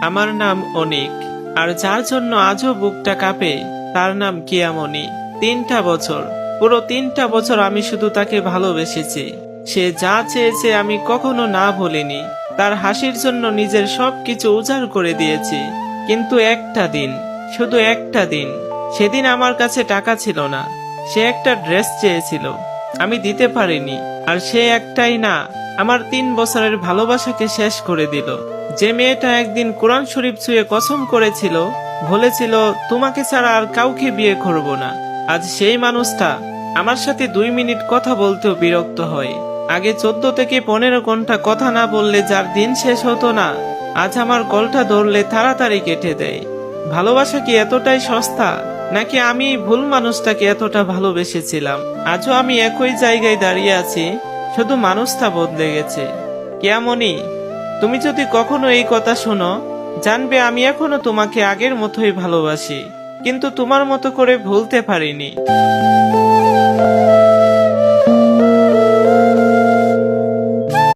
আমার নাম অনিক, আর যার জন্য আজও বুকটা কাঁপে তার নাম কিয়ামণি। 3টা বছর, পুরো 3টা বছর আমি শুধু তাকে ভালোবেসেছি। সে যা চেয়েছে আমি কখনো না বলিনি। তার হাসির জন্য নিজের সবকিছু উজাড় করে দিয়েছি। কিন্তু একটা দিন, শুধু একটা দিন, সেদিন আমার কাছে টাকা ছিল না। সে একটা ড্রেস চেয়েছিল, আমি দিতে পারিনি। আর সে একটাই না, আমার 3 বছরের ভালোবাসাকে শেষ করে দিল। যে মেয়েটা একদিন কোরআন শরীফ ছুঁয়ে কসম করেছিল, বলেছিল তোমাকে ছাড়া আর কাউকে বিয়ে করব না, আজ সেই মানুষটা আমার সাথে 2 মিনিট কথা বলতেও বিরক্ত হয়। আগে 14 থেকে 15 ঘন্টা কথা না বললে যার দিন শেষ হতো না, আজ আমার কলটা ধরলে তাড়াতাড়ি কেটে দেয়। ভালোবাসা কি এতটাই সস্তা, নাকি আমি ভুল মানুষটাকে এতটা ভালোবেসেছিলাম? আজও আমি একই জায়গায় দাঁড়িয়ে আছি, শুধু মানুষটা বদলে গেছে। কেমনই, তুমি যদি কখনো এই কথা শোনো, জানবে আমি এখনো তোমাকে আগের মতোই ভালোবাসি, কিন্তু তোমার মতো করে ভুলতে পারিনি।